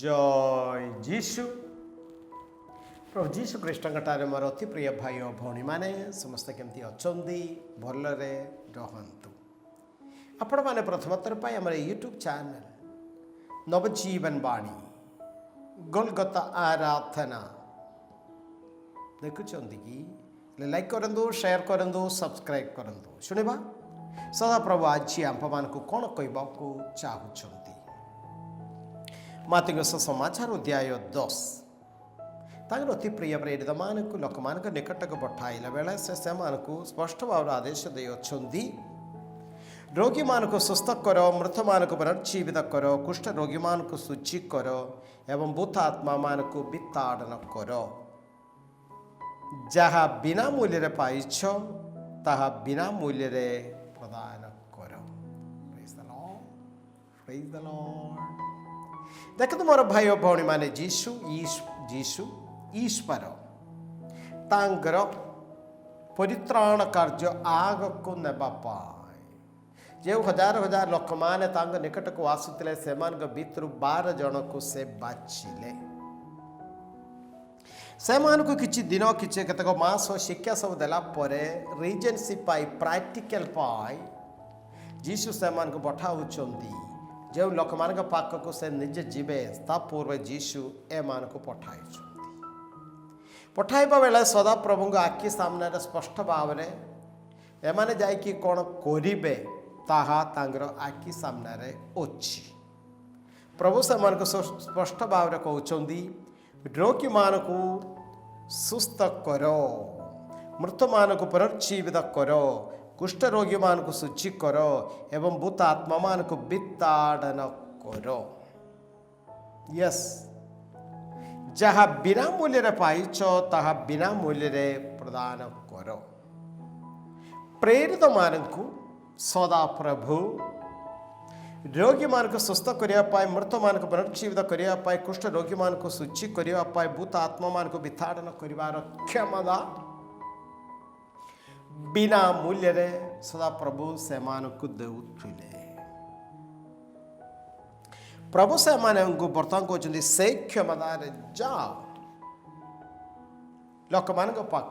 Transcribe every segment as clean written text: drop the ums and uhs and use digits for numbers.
जय जीशु प्रभु जीशु कृष्ण मोर अति प्रिय भाई और भौणी मैंने समस्त केमती अच्छा भलरे रहतु आपण मैंने प्रथम थर पर आम यूट्यूब चैनल नवजीवन वाणी गोलगता आराधना देखुं कि लाइक करूँ शेयर करूँ सब्सक्राइब करूँ शुणा सदा प्रभु आज आम मान को कौन कहवाक चाहूँगी मातृ समाचार अध्याय 10 तांगर अति प्रिय प्रेरित मानक लोक मान निकट को पठाइला बेले से स्पष्ट भाव आदेश दे रोगी मान को सुस्थ कर मृत मान को पुनर्जीवित कर कुष्ठ रोगी मान को शुचि कर एवं भूत आत्मा मान को विताड़न कर जहाँ बिना मूल्य पाइछ ताहा बिना मूल्य प्रदान कर। Praise the Lord. देखो मोर भाई और भौणी माने जीशु ईश्वर तांगर परित्राण कार्य आग को नेबा पाए जो हजार हजार लोक माने तांग निकट को आसुतिले सेमान भितर 12 जन को से बाछिले सेमान को किछि दिन किछि केतक मास शिक्षा सब देला परे रीजेंसी पाई प्रैक्टिकल पाई जीशु सेमान को पठाउछंदी जो लोक मान पाक को से निजे जीवे ता पूर्व जीशु ए मान को पठाइबा बेले सदा प्रभु आखि सामने स्पष्ट भाव में एमाने जाइकी कौन करिबे ताहा तांगर आखि सामने अछि प्रभु से मान को स्पष्ट भाव में कहउछंदी रोगी मान को सुस्थ करो मृत मान को पुनर्जीवित करो कुष्ठ रोगी मान को शुचि करो एवं भूत आत्मा मान को विताड़न करो। यस जहाँ बिना मूल्य पाइछ ताहा बिना मूल्य प्रदान करो। प्रेरित मान को सदा प्रभु रोगी मान को सुस्थ करने मृत मान को पुनर्जीवित करने कुष्ठ रोगी मान को शुचि करने भूत आत्मा मान को विताड़न कर क्षमता बिना मूल्य रे सदा प्रभु से मान को देउथिले प्रभु से मान को बर्तमान कहते से क्षमता रे जाओ लोक मान को पाक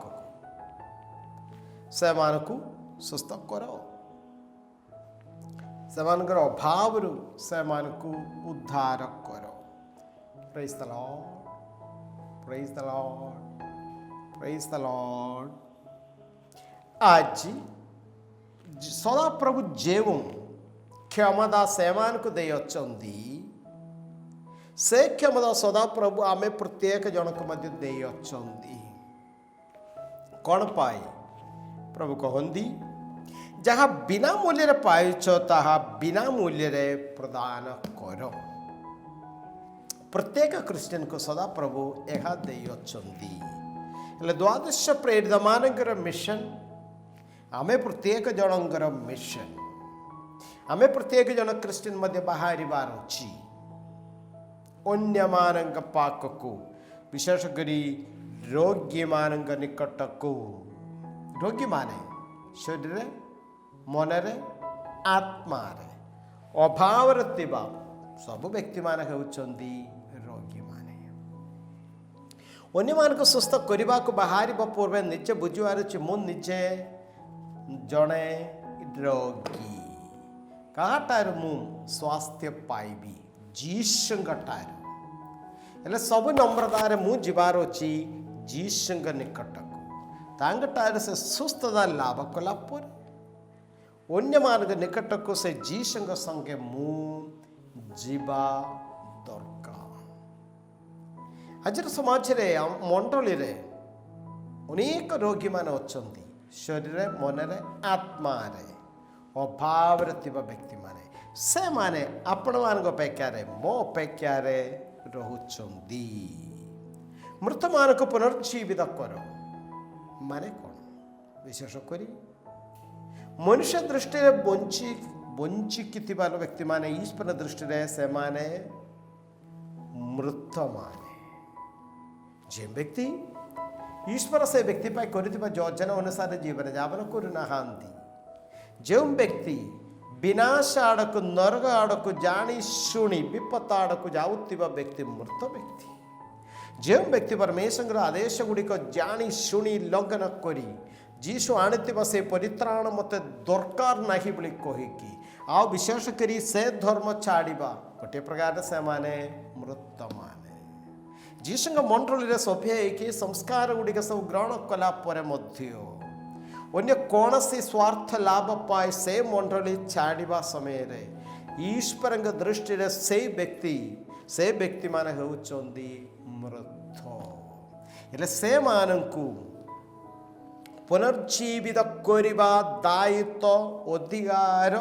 से मान को सुस्थ करो से मान अभाव रु से मान को उद्धार करो। Praise the Lord praise the Lord praise the Lord. आज सदा प्रभु जेव क्षमता सेमान को दे से क्षमता सदा प्रभु आमे प्रत्येक जन को मध्य दे कौन पाए प्रभु कहती जहाँ बिना मूल्य पाइछ ताहा बिना मूल्य प्रदान कर। प्रत्येक क्रिश्चियन को सदा प्रभु यह दे द्वादश प्रेरित मानकर मिशन आमे प्रत्येक जनकर मिशन आमे प्रत्येक जन क्रिश्चियन मध्य बाहर अच्छी अन्य मान पाक को विशेषकर रोगी मान निकट को रोगी माने शरीर मनरे आत्मा अभाव सब व्यक्ति मान होती रोगी माने अन्य मान को सुस्थ करने को बाहर पूर्व निजे बुझार मु निजे जड़े रोगी कहाटार मु स्वास्थ्य पाइबी जीशुटार हेले सब नम्रतार मु जीवार अच्छी जीशु निकट को तांगटार से सुस्थता लाभ कला पर अन्य मान निकट को से जीशु संगे मु जीवा दरकार। आज समाज रे मंडली रे अनेक रोगी मान अच्छा शरीर मनरे आत्मा अभाव व्यक्ति माने से माने आपण मान अपेक्षा मो अपेक्षा रोचंदी मृत मान को पुनर्जीवित कर माने कौन विशेषकर मनुष्य दृष्टि बंचिकी व्यक्ति माने ईश्वर दृष्टि से माने मृत माने जे व्यक्ति ईश्वर से व्यक्ति योजना अनुसार जीवन यापन करना जो व्यक्ति ବିନାଶ ଆଡ଼କୁ ନରକ ଆଡ଼କୁ ଜାଣି ଶୁଣି ବିପଦ ଆଡ଼କୁ ଯାଉଥିବା ବ୍ୟକ୍ତି ମୃତ ବ୍ୟକ୍ତି। ଯେଉଁ ବ୍ୟକ୍ତି ପରମେଶ୍ୱରଙ୍କର ଆଦେଶ ଗୁଡ଼ିକ ଜାଣି ଶୁଣି ଲଙ୍ଘନ କରି ଯୀଶୁ ଆଣିଥିବା ସେ ପରିତ୍ରାଣ ମୋତେ ଦରକାର ନାହିଁ ବୋଲି କହିକି ଆଉ ବିଶେଷ କରି ସେ ଧର୍ମ ଛାଡ଼ିବା ଗୋଟିଏ ପ୍ରକାର ସେମାନେ ମୃତମାନେ। ଯୀଶୁଙ୍କ ମଣ୍ଡଳୀରେ ସଭ୍ୟ ହେଇକି ସଂସ୍କାର ଗୁଡ଼ିକ ସବୁ ଗ୍ରହଣ କଲା ପରେ ମଧ୍ୟ ଅନ୍ୟ କୌଣସି ସ୍ୱାର୍ଥ ଲାଭ ପାଇଁ ସେ ମଣ୍ଡଳୀ ଛାଡ଼ିବା ସମୟରେ ଈଶ୍ୱରଙ୍କ ଦୃଷ୍ଟିରେ ସେ ବ୍ୟକ୍ତିମାନେ ହେଉଛନ୍ତି ମୃତ। ହେଲେ ସେମାନଙ୍କୁ ପୁନର୍ଜୀବିତ କରିବା ଦାୟିତ୍ୱ ଅଧିକାର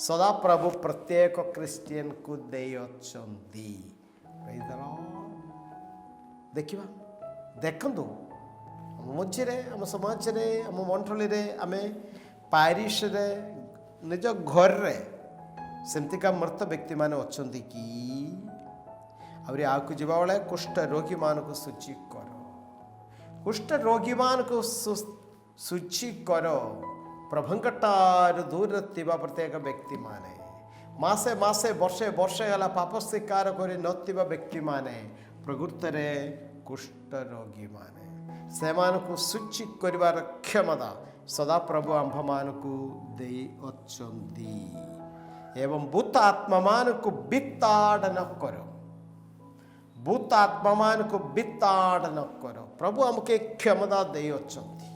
ସଦାପ୍ରଭୁ ପ୍ରତ୍ୟେକ ଖ୍ରୀଷ୍ଟିଆନକୁ ଦେଇଅଛନ୍ତି। ଦେଖିବା, ଦେଖନ୍ତୁ ଆମ ମଝିରେ, ଆମ ସମାଜରେ, ଆମ ମଣ୍ଡଳୀରେ, ଆମେ ପାରିସରେ, ନିଜ ଘରରେ ସେମିତିକା ମୃତ ବ୍ୟକ୍ତିମାନେ ଅଛନ୍ତି କି? ଆହୁରି ଆଗକୁ ଯିବା ବେଳେ କୁଷ୍ଠ ରୋଗୀମାନଙ୍କୁ ଶୁଚି କର, କୁଷ୍ଠ ରୋଗୀମାନଙ୍କୁ ଶୁଚି କର। ପ୍ରଭୁଙ୍କଠାରୁ ଦୂରରେ ଥିବା ପ୍ରତ୍ୟେକ ବ୍ୟକ୍ତିମାନେ, ମାସେ ମାସେ ବର୍ଷେ ବର୍ଷେ ହେଲା ପାପ ସ୍ୱୀକାର କରି ନଥିବା ବ୍ୟକ୍ତିମାନେ ପ୍ରକୃତରେ କୁଷ୍ଠ ରୋଗୀମାନେ। ସେମାନଙ୍କୁ ଶୁଚି କରିବାର କ୍ଷମତା ସଦାପ୍ରଭୁ ଆମ୍ଭମାନଙ୍କୁ ଦେଇଅଛନ୍ତି। ଏବଂ ଭୂତ ଆତ୍ମାମାନଙ୍କୁ ବିତାଡ଼ନ କର, ଭୂତ ଆତ୍ମାମାନଙ୍କୁ ବିତାଡ଼ନ କର। ପ୍ରଭୁ ଆମକୁ ଏ କ୍ଷମତା ଦେଇଅଛନ୍ତି।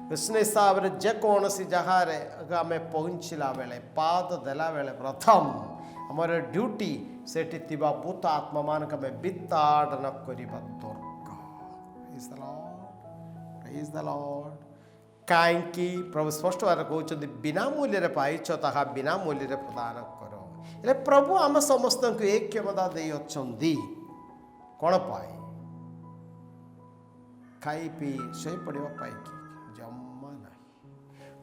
କୃଷ୍ଣ ହିସାବରେ ଯେକୌଣସି ଜାଗାରେ ଆମେ ପହଞ୍ଚିଲା ବେଳେ, ପାଦ ଦେଲା ବେଳେ ପ୍ରଥମ ଆମର ଡ୍ୟୁଟି ସେଠି ଥିବା ଭୂତ ଆତ୍ମାମାନଙ୍କୁ ଆମେ ବିତାଡ଼ନ କରିବା ଦରକାର। ପ୍ରେଜ୍ ଦ ଲର୍ଡ। କାହିଁକି ପ୍ରଭୁ ସ୍ପଷ୍ଟ ଭାବରେ କହୁଛନ୍ତି ବିନା ମୂଲ୍ୟରେ ପାଇଛ ତାହା ବିନା ମୂଲ୍ୟରେ ପ୍ରଦାନ କର। ହେଲେ ପ୍ରଭୁ ଆମ ସମସ୍ତଙ୍କୁ ଏ କ୍ଷମତା ଦେଇଅଛନ୍ତି। କ'ଣ ପାଇଁ? ଖାଇ ପିଇ ଶୋଇପଡ଼ିବା ପାଇଁ କି? ଜମା ନାହିଁ।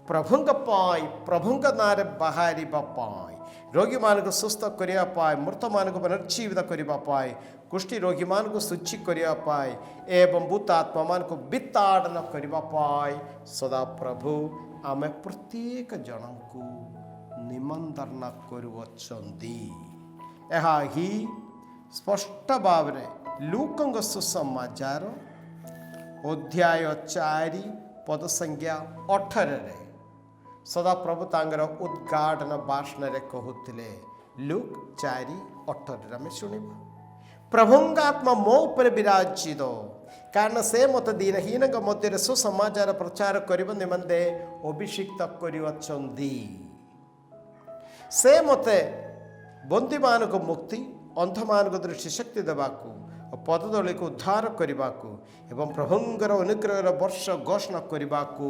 ପ୍ରଭୁଙ୍କ ପାଇଁ, ପ୍ରଭୁଙ୍କ ନାଁରେ ବାହାରିବା ପାଇଁ, ରୋଗୀମାନଙ୍କୁ ସୁସ୍ଥ କରିବା ପାଇଁ, ମୃତମାନଙ୍କୁ ପୁନର୍ଜୀବିତ କରିବା ପାଇଁ, କୁଷ୍ଠି ରୋଗୀମାନଙ୍କୁ ଶୁଚି କରିବା ପାଇଁ ଏବଂ ଭୂତ ଆତ୍ମାମାନଙ୍କୁ ବିତାଡ଼ନ କରିବା ପାଇଁ ସଦାପ୍ରଭୁ ଆମେ ପ୍ରତ୍ୟେକ ଜଣଙ୍କୁ ନିମନ୍ତ୍ରଣ କରୁଅଛନ୍ତି। ଏହା ହିଁ ସ୍ପଷ୍ଟ ଭାବରେ ଲୁକଙ୍କ ସୁସମାଚାର ଅଧ୍ୟାୟ 4 ପଦ ସଂଖ୍ୟା 18ରେ ସଦାପ୍ରଭୁ ତାଙ୍କର ଉଦ୍ଘାଟନ ଭାଷଣରେ କହୁଥିଲେ। ଲୁକ୍ 4:18 ଆମେ ଶୁଣିବା। ପ୍ରଭୁଙ୍କ ଆତ୍ମା ମୋ ଉପରେ ବିରାଜିତ, କାରଣ ସେ ମୋତେ ଦିନହୀନଙ୍କ ମଧ୍ୟରେ ସୁସମାଚାର ପ୍ରଚାର କରିବା ନିମନ୍ତେ ଅଭିଷିକ୍ତ କରିଅଛନ୍ତି। ସେ ମୋତେ ବନ୍ଦୀମାନଙ୍କୁ ମୁକ୍ତି, ଅନ୍ଧମାନଙ୍କୁ ଦୃଷ୍ଟି ଶକ୍ତି ଦେବାକୁ, ପଦଦଳୀକୁ ଉଦ୍ଧାର କରିବାକୁ ଏବଂ ପ୍ରଭୁଙ୍କର ଅନୁଗ୍ରହର ବର୍ଷ ଘୋଷଣା କରିବାକୁ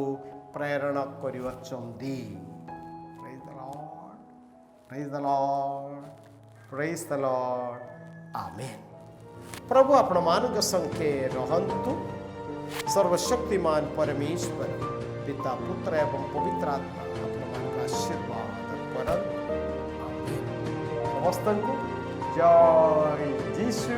ପ୍ରେରଣ କରିଅଛନ୍ତି। ପ୍ରେଜ୍ ଦ ଲର୍ଡ, ପ୍ରେଜ୍ ଦ ଲର୍ଡ, ଆମେନ୍। ପ୍ରଭୁ ଆପଣମାନଙ୍କ ସଙ୍ଗେ ରହନ୍ତୁ। ସର୍ବଶକ୍ତିମାନ ପରମେଶ୍ୱର ପିତା, ପୁତ୍ର ଏବଂ ପବିତ୍ର ଆତ୍ମା ଆପଣମାନଙ୍କୁ ଆଶୀର୍ବାଦ କରନ୍ତୁ। ଆମେନ୍। ସମସ୍ତଙ୍କୁ ଜୟ ଯୀଶୁ।